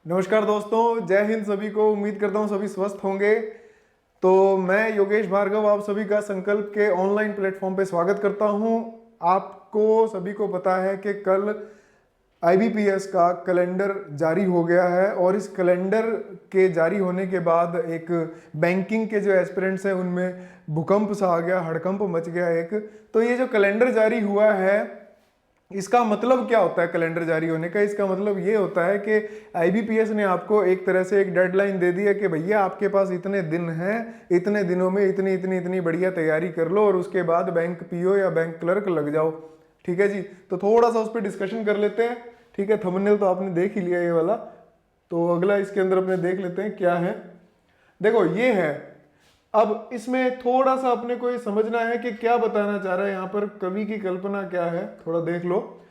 नमस्कार दोस्तों, जय हिंद सभी को। उम्मीद करता हूँ सभी स्वस्थ होंगे। तो मैं योगेश भार्गव आप सभी का संकल्प के ऑनलाइन प्लेटफॉर्म पे स्वागत करता हूँ। आपको सभी को पता है कि कल आईबीपीएस का कैलेंडर जारी हो गया है और इस कैलेंडर के जारी होने के बाद एक बैंकिंग के जो एस्पिरेंट्स हैं उनमें भूकंप सा आ गया, हड़कंप मच गया एक। तो ये जो कैलेंडर जारी हुआ है इसका मतलब क्या होता है? कैलेंडर जारी होने का इसका मतलब ये होता है कि आईबीपीएस ने आपको एक तरह से एक डेडलाइन दे दी है कि भैया आपके पास इतने दिन हैं, इतने दिनों में इतनी इतनी इतनी बढ़िया तैयारी कर लो और उसके बाद बैंक पीओ या बैंक क्लर्क लग जाओ। ठीक है जी, तो थोड़ा सा उस पर डिस्कशन कर लेते हैं। ठीक है, थंबनेल तो आपने देख ही लिया ये वाला, तो अगला इसके अंदर अपने देख लेते हैं क्या है। देखो ये है। अब इसमें थोड़ा सा अपने को ये समझना है कि क्या बताना चाह रहा है यहाँ पर, कवि की कल्पना क्या है, थोड़ा देख लो।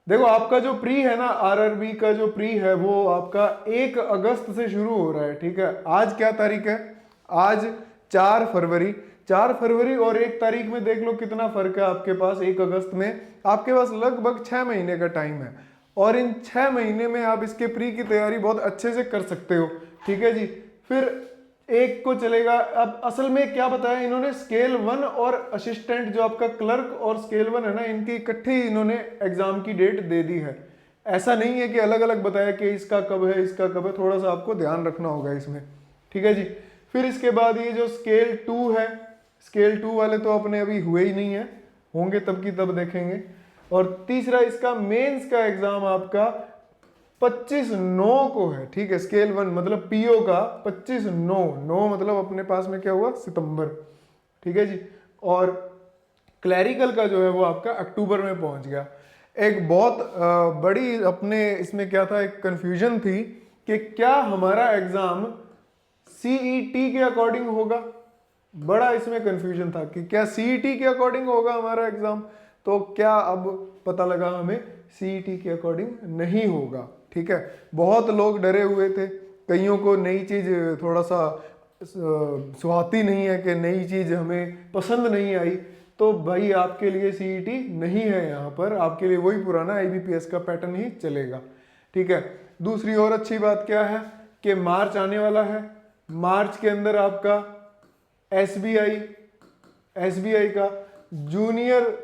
देखो आपका जो प्री है ना, आरआरबी का जो प्री है वो आपका 1 अगस्त से शुरू हो रहा है। ठीक है, आज क्या तारीख है? आज 4 फरवरी। 4 फरवरी और 1 तारीख में देख लो कितना फर्क है आपके पास। 1 अगस्त में आपके पास लगभग 6 महीने का टाइम है और इन 6 महीने में आप इसके प्री की तैयारी बहुत अच्छे से कर सकते हो। ठीक है जी, फिर एक को चलेगा। अब असल में क्या बताया इन्होंने, स्केल 1 और असिस्टेंट जो आपका क्लर्क और स्केल 1 है ना, इनकी इकट्ठी इन्होंने एग्जाम की डेट दे दी है। ऐसा नहीं है कि अलग अलग बताया कि इसका कब है इसका कब है, थोड़ा सा आपको ध्यान रखना होगा इसमें। ठीक है जी, फिर इसके बाद ये जो स्केल 2 है, स्केल 2 वाले तो अपने अभी हुए ही नहीं है, होंगे तब की तब देखेंगे। और तीसरा इसका मेंस का एग्जाम आपका 25/9 को है। ठीक है, स्केल 1 मतलब पीओ का 25/9 मतलब अपने पास में क्या हुआ, सितंबर। ठीक है जी, और क्लैरिकल का जो है वो आपका अक्टूबर में पहुंच गया। एक बहुत बड़ी अपने इसमें क्या था, एक कंफ्यूजन थी कि क्या हमारा एग्जाम सीईटी के अकॉर्डिंग होगा। बड़ा इसमें कंफ्यूजन था कि क्या सीईटी के अकॉर्डिंग होगा हमारा एग्जाम। तो क्या अब पता लगा हमें सीईटी के अकॉर्डिंग नहीं होगा। ठीक है, बहुत लोग डरे हुए थे, कईयों को नई चीज़ थोड़ा सा सुहाती नहीं है कि नई चीज़ हमें पसंद नहीं आई। तो भाई आपके लिए सीईटी नहीं है, यहाँ पर आपके लिए वही पुराना आईबीपीएस का पैटर्न ही चलेगा। ठीक है, दूसरी और अच्छी बात क्या है कि मार्च आने वाला है। मार्च के अंदर आपका एसबीआई का जूनियर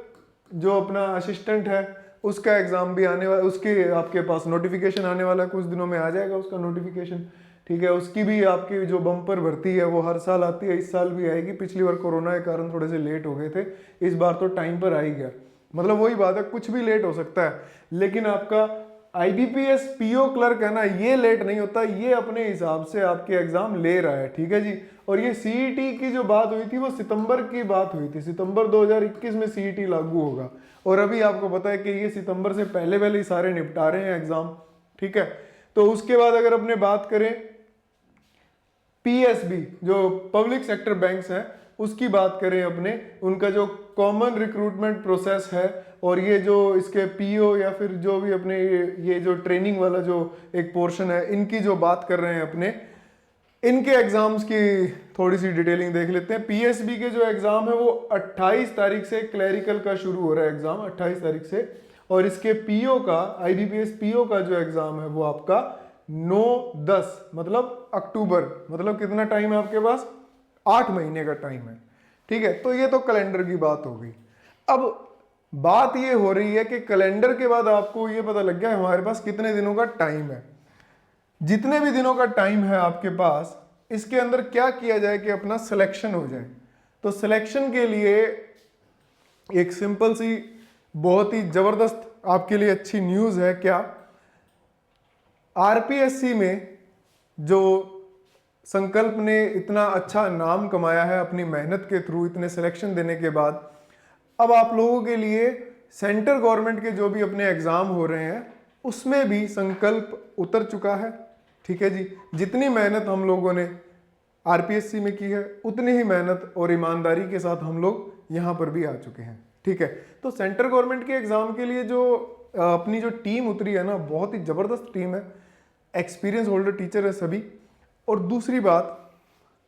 जो अपना असिस्टेंट है उसका एग्जाम भी आने वाला, उसके आपके पास नोटिफिकेशन आने वाला है, कुछ दिनों में आ जाएगा उसका नोटिफिकेशन। ठीक है, उसकी भी आपकी जो बम्पर भर्ती है वो हर साल आती है, इस साल भी आएगी। पिछली बार कोरोना के कारण थोड़े से लेट हो गए थे, इस बार तो टाइम पर आ ही गया। मतलब वही बात है, कुछ भी लेट हो सकता है, लेकिन आपका आईबीपीएस पीओ क्लर्क है ना, ये लेट नहीं होता, ये अपने हिसाब से आपके एग्जाम ले रहा है। ठीक है जी, और ये सीईटी की जो बात हुई थी वो सितंबर की बात हुई थी, सितंबर 2021 में सीईटी लागू होगा। और अभी आपको पता है कि ये सितंबर से पहले पहले ही सारे निपटा रहे हैं एग्जाम। ठीक है, तो उसके बाद अगर अपने बात करें पीएसबी जो पब्लिक सेक्टर बैंक्स हैं उसकी बात करें अपने, उनका जो कॉमन रिक्रूटमेंट प्रोसेस है और ये जो इसके पीओ या फिर जो भी अपने ये जो ट्रेनिंग वाला जो एक पोर्शन है, इनकी जो बात कर रहे हैं अपने, इनके एग्जाम्स की थोड़ी सी डिटेलिंग देख लेते हैं। पीएसबी के जो एग्जाम है वो 28 तारीख से क्लैरिकल का शुरू हो रहा है एग्जाम, 28 तारीख से। और इसके पीओ का, आईबीपीएस पीओ का जो एग्जाम है वो आपका 9-10 मतलब अक्टूबर, मतलब कितना टाइम है आपके पास, 8 महीने का टाइम है। ठीक है, तो ये तो कैलेंडर की बात हो गई। अब बात ये हो रही है कि कैलेंडर के बाद आपको ये पता लग गया हमारे पास कितने दिनों का टाइम है। जितने भी दिनों का टाइम है आपके पास, इसके अंदर क्या किया जाए कि अपना सिलेक्शन हो जाए। तो सिलेक्शन के लिए एक सिंपल सी बहुत ही जबरदस्त आपके लिए अच्छी न्यूज़ है। क्या आरपीएससी में जो संकल्प ने इतना अच्छा नाम कमाया है अपनी मेहनत के थ्रू, इतने सिलेक्शन देने के बाद, अब आप लोगों के लिए सेंट्रल गवर्नमेंट के जो भी अपने एग्जाम हो रहे हैं उसमें भी संकल्प उतर चुका है। ठीक है जी, जितनी मेहनत हम लोगों ने आरपीएससी में की है उतनी ही मेहनत और ईमानदारी के साथ हम लोग यहाँ पर भी आ चुके हैं। ठीक है, तो सेंट्रल गवर्नमेंट के एग्जाम के लिए जो अपनी जो टीम उतरी है ना, बहुत ही जबरदस्त टीम है, एक्सपीरियंस होल्डर टीचर है सभी। और दूसरी बात,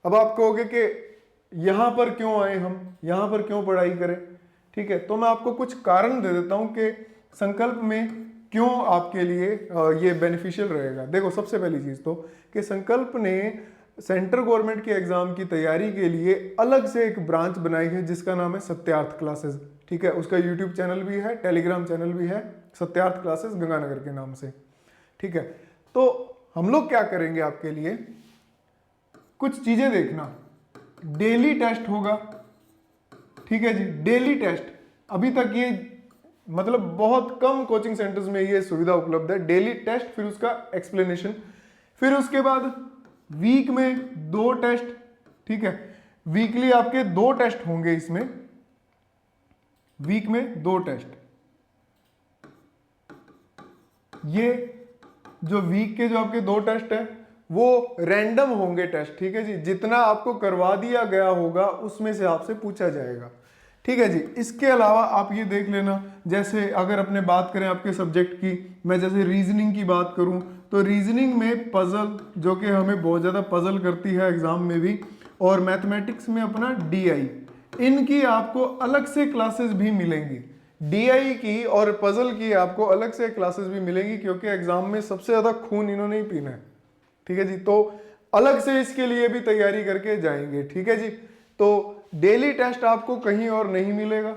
अब आप कहोगे कि यहाँ पर क्यों आए हम, यहाँ पर क्यों पढ़ाई करें। ठीक है, तो मैं आपको कुछ कारण दे देता हूँ कि संकल्प में क्यों आपके लिए ये बेनिफिशियल रहेगा। देखो सबसे पहली चीज़ तो कि संकल्प ने सेंट्रल गवर्नमेंट के एग्जाम की तैयारी के लिए अलग से एक ब्रांच बनाई है जिसका नाम है सत्यार्थ क्लासेस। ठीक है, उसका यूट्यूब चैनल भी है, टेलीग्राम चैनल भी है, सत्यार्थ क्लासेस गंगानगर के नाम से। ठीक है, तो हम लोग क्या करेंगे आपके लिए, कुछ चीजें देखना। डेली टेस्ट होगा, ठीक है जी, डेली टेस्ट। अभी तक ये मतलब बहुत कम कोचिंग सेंटर्स में ये सुविधा उपलब्ध है, डेली टेस्ट, फिर उसका एक्सप्लेनेशन, फिर उसके बाद वीक में 2 टेस्ट। ठीक है, वीकली आपके 2 टेस्ट होंगे इसमें, वीक में 2 टेस्ट। ये जो वीक के जो आपके 2 टेस्ट है वो रैंडम होंगे टेस्ट। ठीक है जी, जितना आपको करवा दिया गया होगा उसमें से आपसे पूछा जाएगा। ठीक है जी, इसके अलावा आप ये देख लेना, जैसे अगर अपने बात करें आपके सब्जेक्ट की, मैं जैसे रीजनिंग की बात करूं तो रीजनिंग में पजल, जो कि हमें बहुत ज़्यादा पजल करती है एग्जाम में भी, और मैथमेटिक्स में अपना डीआई, इनकी आपको अलग से क्लासेस भी मिलेंगी। डीआई की और पजल की आपको अलग से क्लासेस भी मिलेंगी, क्योंकि एग्जाम में सबसे ज़्यादा खून इन्होंने ही पीना है। ठीक है जी, तो अलग से इसके लिए भी तैयारी करके जाएंगे। ठीक है जी, तो डेली टेस्ट आपको कहीं और नहीं मिलेगा।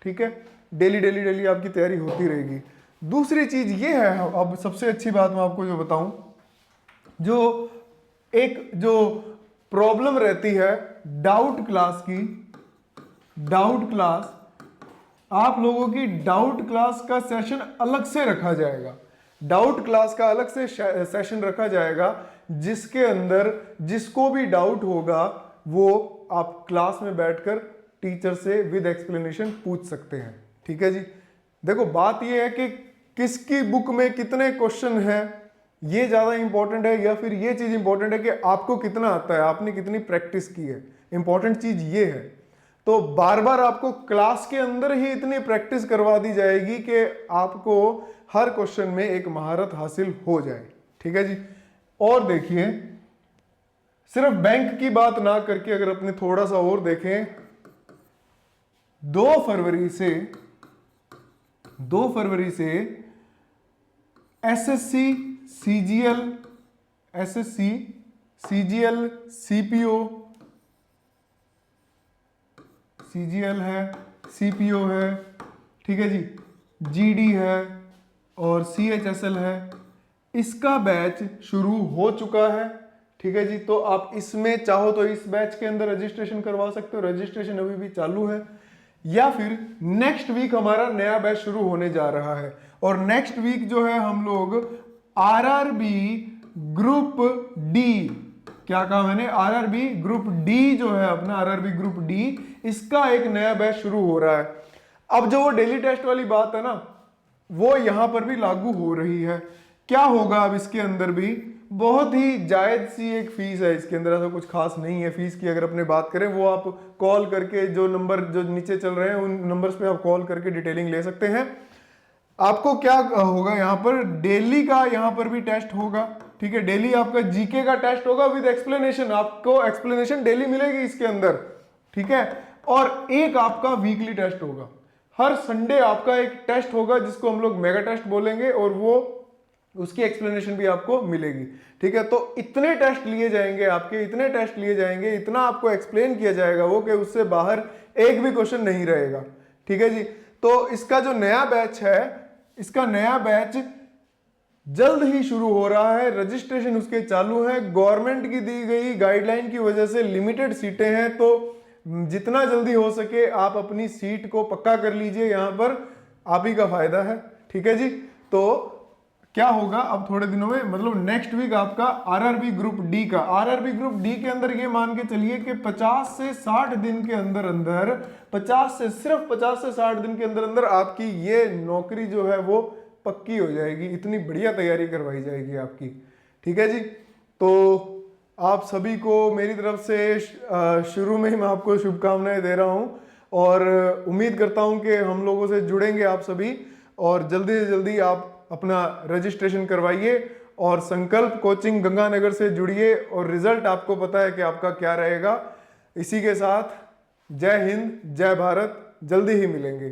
ठीक है, डेली डेली डेली आपकी तैयारी होती रहेगी। दूसरी चीज ये है, अब सबसे अच्छी बात मैं आपको जो बताऊं, जो एक जो प्रॉब्लम रहती है डाउट क्लास की, डाउट क्लास, आप लोगों की डाउट क्लास का सेशन अलग से रखा जाएगा। डाउट क्लास का अलग से सेशन रखा जाएगा, जिसके अंदर जिसको भी डाउट होगा वो आप क्लास में बैठकर टीचर से विद एक्सप्लेनेशन पूछ सकते हैं। ठीक है जी, देखो बात ये है कि किसकी बुक में कितने क्वेश्चन हैं ये ज्यादा इंपॉर्टेंट है, या फिर ये चीज इंपॉर्टेंट है कि आपको कितना आता है, आपने कितनी प्रैक्टिस की है। इंपॉर्टेंट चीज ये है। तो बार बार आपको क्लास के अंदर ही इतनी प्रैक्टिस करवा दी जाएगी कि आपको हर क्वेश्चन में एक महारत हासिल हो जाए। ठीक है जी, और देखिए सिर्फ बैंक की बात ना करके अगर अपने थोड़ा सा और देखें, 2 फरवरी से एसएससी सीजीएल सीपीओ, सीजीएल है, सीपीओ है, ठीक है जी, जीडी है और सीएचएसएल है, इसका बैच शुरू हो चुका है। ठीक है जी, तो आप इसमें चाहो तो इस बैच के अंदर रजिस्ट्रेशन करवा सकते हो, रजिस्ट्रेशन अभी भी चालू है। या फिर नेक्स्ट वीक हमारा नया बैच शुरू होने जा रहा है, और नेक्स्ट वीक जो है हम लोग आरआरबी ग्रुप डी, क्या कहा मैंने, आरआरबी ग्रुप डी जो है अपना, आरआरबी ग्रुप डी, इसका एक नया बैच शुरू हो रहा है। अब जो वो डेली टेस्ट वाली बात है ना, वो यहां पर भी लागू हो रही है। क्या होगा अब इसके अंदर भी, बहुत ही जायज सी एक फीस है इसके अंदर, ऐसा कुछ खास नहीं है फीस की। अगर अपने बात करें, वो आप कॉल करके, जो नंबर जो नीचे चल रहे हैं उन नंबर्स पे आप कॉल करके डिटेलिंग ले सकते हैं। आपको क्या होगा यहाँ पर, डेली का यहाँ पर भी टेस्ट होगा। ठीक है, डेली आपका जीके का टेस्ट होगा विद एक्सप्लेनेशन, आपको एक्सप्लेनेशन डेली मिलेगी इसके अंदर। ठीक है, और एक आपका वीकली टेस्ट होगा, हर संडे आपका एक टेस्ट होगा जिसको हम लोग मेगा टेस्ट बोलेंगे, और वो उसकी एक्सप्लेनेशन भी आपको मिलेगी। ठीक है, तो इतने टेस्ट लिए जाएंगे आपके, इतने टेस्ट लिए जाएंगे, इतना आपको एक्सप्लेन किया जाएगा वो, कि उससे बाहर एक भी क्वेश्चन नहीं रहेगा। ठीक है जी, तो इसका जो नया बैच है, इसका नया बैच जल्द ही शुरू हो रहा है, रजिस्ट्रेशन उसके चालू है। गवर्नमेंट की दी गई गाइडलाइन की वजह से लिमिटेड सीटें हैं, तो जितना जल्दी हो सके आप अपनी सीट को पक्का कर लीजिए, यहां पर आप ही का फायदा है। ठीक है जी, तो क्या होगा अब थोड़े दिनों में, मतलब नेक्स्ट वीक आपका आरआरबी ग्रुप डी का, आरआरबी ग्रुप डी के अंदर ये मान के चलिए कि 50 से 60 दिन के अंदर अंदर, सिर्फ 50 से 60 दिन के अंदर अंदर आपकी ये नौकरी जो है वो पक्की हो जाएगी। इतनी बढ़िया तैयारी करवाई जाएगी आपकी। ठीक है जी, तो आप सभी को मेरी तरफ से शुरू में ही मैं आपको शुभकामनाएं दे रहा हूं, और उम्मीद करता हूं कि हम लोगों से जुड़ेंगे आप सभी, और जल्दी से जल्दी आप अपना रजिस्ट्रेशन करवाइए और संकल्प कोचिंग गंगानगर से जुड़िए, और रिजल्ट आपको पता है कि आपका क्या रहेगा। इसी के साथ जय हिंद, जय भारत, जल्दी ही मिलेंगे।